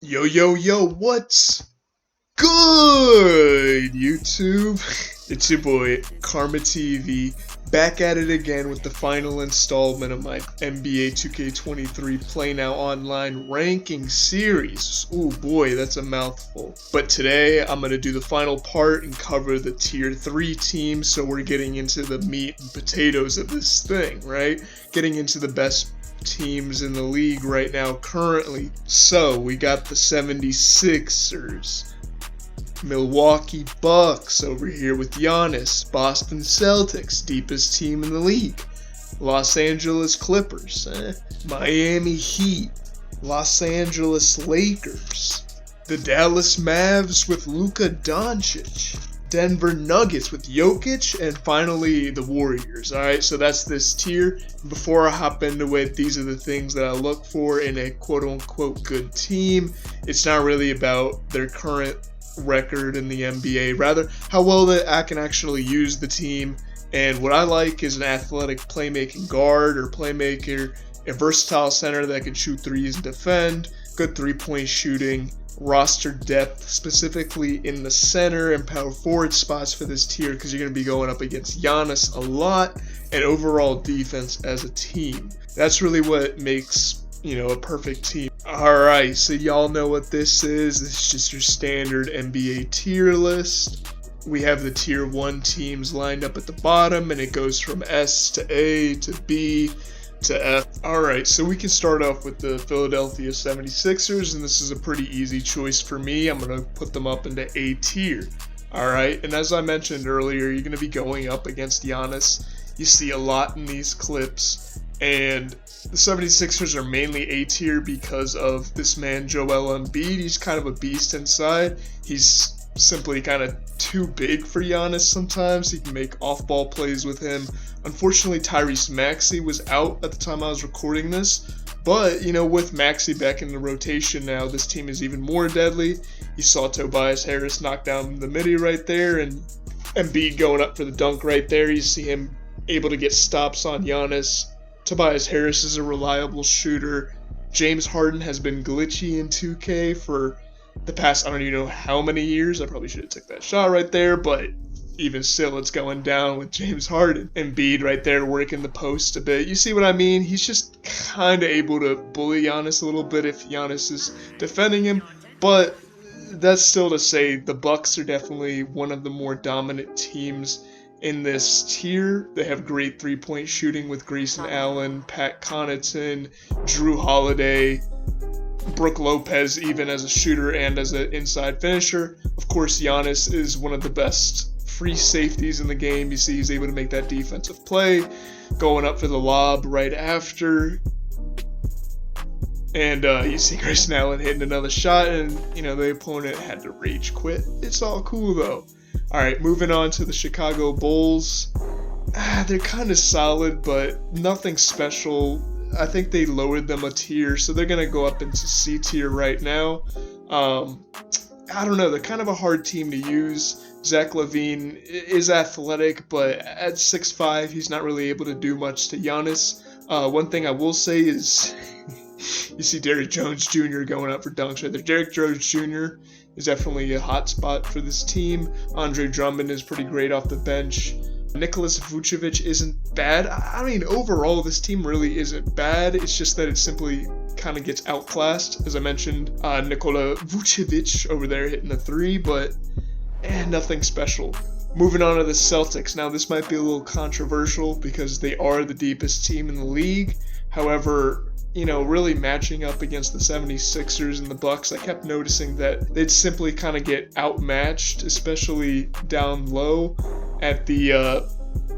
Yo, yo, yo, what's good, YouTube? It's your boy, Karma TV, back at it again with the final installment of my NBA 2K23 PlayNow Online ranking series. Ooh boy, that's a mouthful. But today, I'm going to do the final part and cover the Tier 3 teams, so we're getting into the meat and potatoes of this thing, right? Getting into the best teams in the league right now currently. So we got the 76ers, Milwaukee Bucks over here with Giannis, Boston Celtics, deepest team in the league, Los Angeles Clippers, Miami Heat, Los Angeles Lakers, the Dallas Mavs with Luka Doncic, Denver Nuggets with Jokic, and finally the Warriors. Alright, so that's this tier. Before I hop into it, these are the things that I look for in a quote-unquote good team. It's not really about their current record in the NBA, rather how well that I can actually use the team. And what I like is an athletic playmaking guard or playmaker, a versatile center that can shoot threes and defend, good three-point shooting, roster depth, specifically in the center and power forward spots for this tier, because you're going to be going up against Giannis a lot, and overall defense as a team. That's really what makes, a perfect team. Alright, so y'all know what this is. This is just your standard NBA tier list. We have the tier 1 teams lined up at the bottom, and it goes from S to A to B to F. Alright, so we can start off with the Philadelphia 76ers, and this is a pretty easy choice for me. I'm going to put them up into A tier. Alright, and as I mentioned earlier, you're going to be going up against Giannis. You see a lot in these clips, and the 76ers are mainly A tier because of this man Joel Embiid. He's kind of a beast inside. He's simply kind of too big for Giannis sometimes. He can make off-ball plays with him. Unfortunately, Tyrese Maxey was out at the time I was recording this, but, with Maxey back in the rotation now, this team is even more deadly. You saw Tobias Harris knock down the midi right there, and Embiid going up for the dunk right there. You see him able to get stops on Giannis. Tobias Harris is a reliable shooter. James Harden has been glitchy in 2K for the past, I don't even know how many years. I probably should have took that shot right there, but even still, it's going down with James Harden. Embiid right there working the post a bit. You see what I mean? He's just kind of able to bully Giannis a little bit if Giannis is defending him, but that's still to say the Bucks are definitely one of the more dominant teams in this tier. They have great three-point shooting with Grayson Allen, Pat Connaughton, Drew Holiday, Brook Lopez even as a shooter and as an inside finisher. Of course, Giannis is one of the best free safeties in the game. You see he's able to make that defensive play, going up for the lob right after. And you see Grayson Allen hitting another shot, and, the opponent had to rage quit. It's all cool, though. Alright, moving on to the Chicago Bulls. They're kind of solid, but nothing special. I think they lowered them a tier, so they're going to go up into C tier right now. I don't know, they're kind of a hard team to use. Zach LaVine is athletic, but at 6'5", he's not really able to do much to Giannis. One thing I will say is you see Derrick Jones Jr. going up for dunks right there. Derrick Jones Jr. is definitely a hot spot for this team. Andre Drummond is pretty great off the bench. Nikola Vucevic isn't bad. I mean, overall, this team really isn't bad. It's just that it simply kind of gets outclassed. As I mentioned, Nikola Vucevic over there hitting the three, but nothing special. Moving on to the Celtics. Now, this might be a little controversial because they are the deepest team in the league. However, really matching up against the 76ers and the Bucks, I kept noticing that they'd simply kind of get outmatched, especially down low at the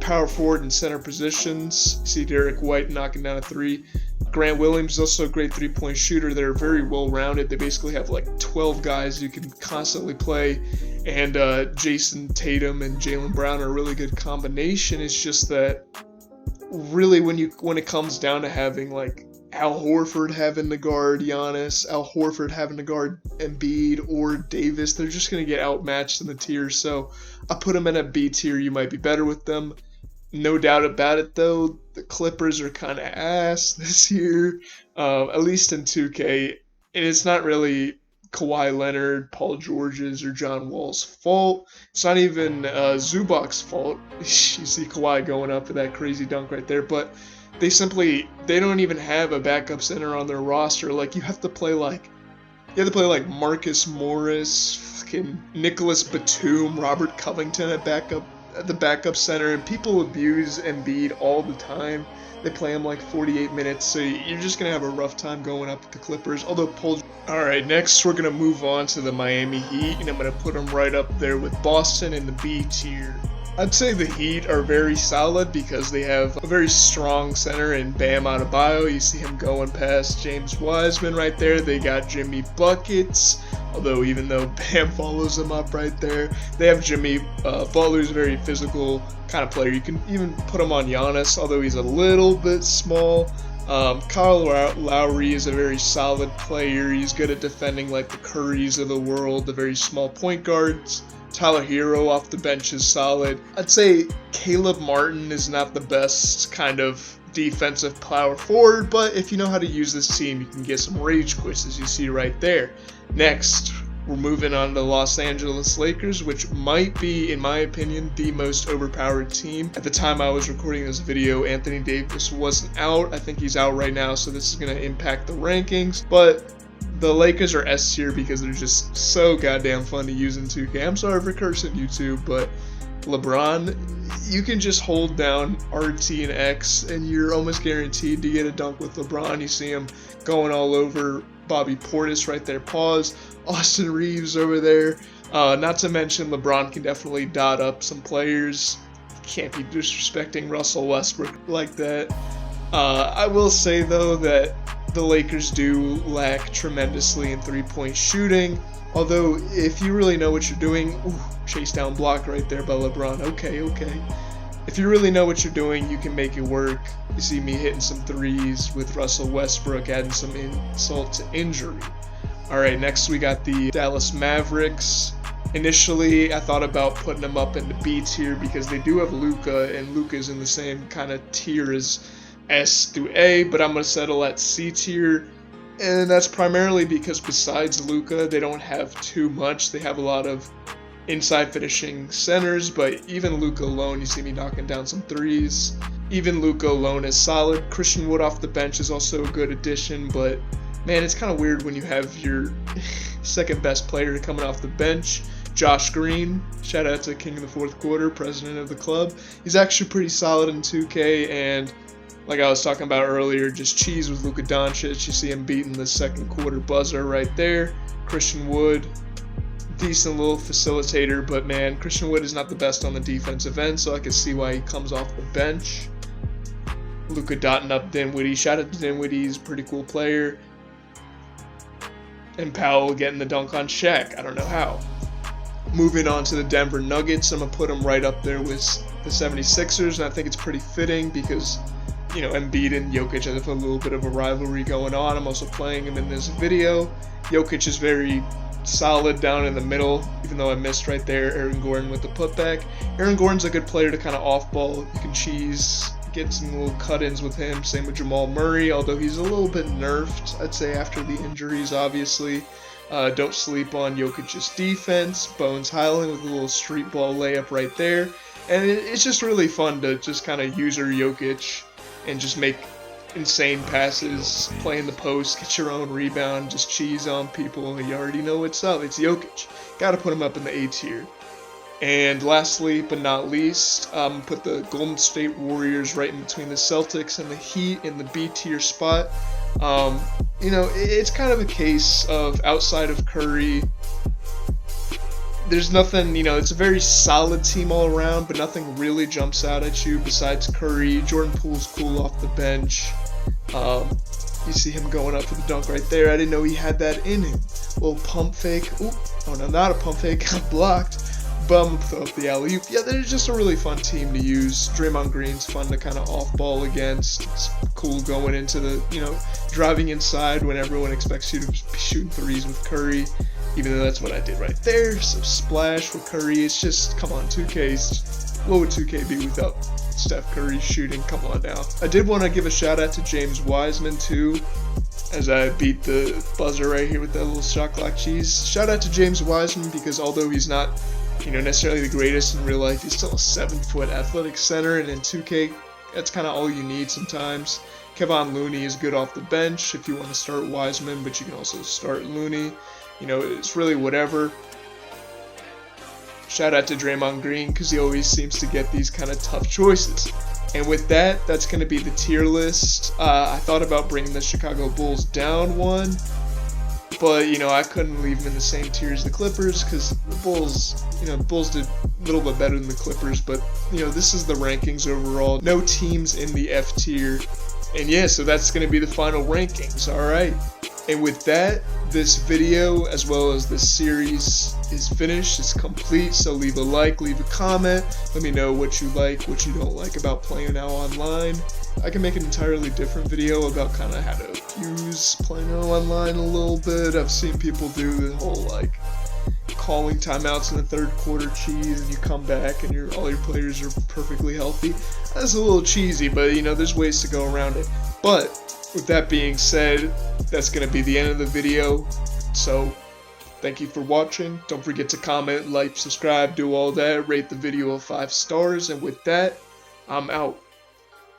power forward and center positions. See Derek White knocking down a three. Grant Williams is also a great three-point shooter. They're very well-rounded. They basically have like 12 guys who can constantly play, and Jason Tatum and Jaylen Brown are a really good combination. It's just that really when it comes down to having like Al Horford having to guard Giannis, Al Horford having to guard Embiid or Davis, they're just going to get outmatched in the tier. So I put them in a B tier. You might be better with them. No doubt about it, though, the Clippers are kind of ass this year, at least in 2K. And it's not really Kawhi Leonard, Paul George's, or John Wall's fault. It's not even Zubac's fault. You see Kawhi going up for that crazy dunk right there, but they don't even have a backup center on their roster. Like you have to play like Marcus Morris, fucking Nicholas Batum, Robert Covington at the backup center, and people abuse Embiid all the time. They play him like 48 minutes, so you're just going to have a rough time going up with the Clippers. Alright, next we're going to move on to the Miami Heat, and I'm going to put them right up there with Boston in the B tier. I'd say the Heat are very solid because they have a very strong center in Bam Adebayo. You see him going past James Wiseman right there. They got Jimmy Buckets, although even though Bam follows him up right there, they have Jimmy Butler's a very physical kind of player. You can even put him on Giannis, although he's a little bit small. Kyle Lowry is a very solid player. He's good at defending like the Currys of the world, the very small point guards. Tyler Hero off the bench is solid. I'd say Caleb Martin is not the best kind of defensive power forward, but if you know how to use this team, you can get some rage quits, as you see right there. Next, we're moving on to the Los Angeles Lakers, which might be, in my opinion, the most overpowered team. At the time I was recording this video, Anthony Davis wasn't out. I think he's out right now, so this is going to impact the rankings, but the Lakers are S tier because they're just so goddamn fun to use in 2K. I'm sorry for cursing YouTube, but LeBron, you can just hold down RT and X and you're almost guaranteed to get a dunk with LeBron. You see him going all over Bobby Portis right there. Pause. Austin Reeves over there. Not to mention LeBron can definitely dot up some players. Can't be disrespecting Russell Westbrook like that. I will say though that the Lakers do lack tremendously in three-point shooting, although if you really know what you're doing, chase down block right there by LeBron, okay. If you really know what you're doing, you can make it work. You see me hitting some threes with Russell Westbrook, adding some insult to injury. Alright, next we got the Dallas Mavericks. Initially, I thought about putting them up in the B tier because they do have Luka, and Luka's in the same kind of tier as S through A, but I'm going to settle at C tier, and that's primarily because besides Luka, they don't have too much. They have a lot of inside finishing centers, but even Luka alone, you see me knocking down some threes. Even Luka alone is solid. Christian Wood off the bench is also a good addition, but man, it's kind of weird when you have your second best player coming off the bench. Josh Green, shout out to King of the Fourth Quarter, president of the club. He's actually pretty solid in 2K, and like I was talking about earlier, just cheese with Luka Doncic. You see him beating the second quarter buzzer right there. Christian Wood, decent little facilitator, but man, Christian Wood is not the best on the defensive end, so I can see why he comes off the bench. Luka dotting up Dinwiddie. Shout out to Dinwiddie, he's a pretty cool player. And Powell getting the dunk on Shaq. I don't know how. Moving on to the Denver Nuggets, I'm going to put them right up there with the 76ers, and I think it's pretty fitting because you know, Embiid and Jokic have a little bit of a rivalry going on. I'm also playing him in this video. Jokic is very solid down in the middle, even though I missed right there. Aaron Gordon with the putback. Aaron Gordon's a good player to kind of off-ball. You can cheese, get some little cut-ins with him. Same with Jamal Murray, although he's a little bit nerfed, I'd say, after the injuries, obviously. Don't sleep on Jokic's defense. Bones Highland with a little street ball layup right there. And it's just really fun to just kind of use Jokic and just make insane passes, play in the post, get your own rebound, just cheese on people. You already know what's up. It's Jokic. Got to put him up in the A tier. And lastly, but not least, put the Golden State Warriors right in between the Celtics and the Heat in the B tier spot. You know, it's kind of a case of outside of Curry, there's nothing, you know, it's a very solid team all around, but nothing really jumps out at you besides Curry. Jordan Poole's cool off the bench. You see him going up for the dunk right there. I didn't know he had that in him. Little pump fake. Oop. Oh, no, not a pump fake. Got blocked. Bum, throw up the alley-oop. Yeah, they're just a really fun team to use. Draymond Green's fun to kind of off-ball against. It's cool going into the, you know, driving inside when everyone expects you to be shooting threes with Curry. Even though that's what I did right there. So splash with Curry. It's just, come on, 2K's. What would 2K be without Steph Curry shooting? Come on now. I did want to give a shout out to James Wiseman too. as I beat the buzzer right here with that little shot clock cheese. Shout out to James Wiseman, because although he's not, necessarily the greatest in real life, he's still a 7-foot athletic center, and in 2K, that's kind of all you need sometimes. Kevon Looney is good off the bench if you want to start Wiseman, but you can also start Looney. It's really whatever. Shout out to Draymond Green, because he always seems to get these kind of tough choices. And with that, that's going to be the tier list. I thought about bringing the Chicago Bulls down one, but, I couldn't leave them in the same tier as the Clippers, because the Bulls, the Bulls did a little bit better than the Clippers, but, this is the rankings overall. No teams in the F tier. And yeah, so that's going to be the final rankings, alright? And with that, this video, as well as this series, is finished. It's complete, so leave a like, leave a comment. Let me know what you like, what you don't like about PlayNow Online. I can make an entirely different video about kind of how to use PlayNow Online a little bit. I've seen people do the whole, calling timeouts in the third quarter cheese, and you come back and all your players are perfectly healthy. That's a little cheesy, but, there's ways to go around it. But with that being said, that's going to be the end of the video. So, thank you for watching. Don't forget to comment, like, subscribe, do all that. Rate the video 5 stars. And with that, I'm out.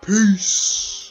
Peace.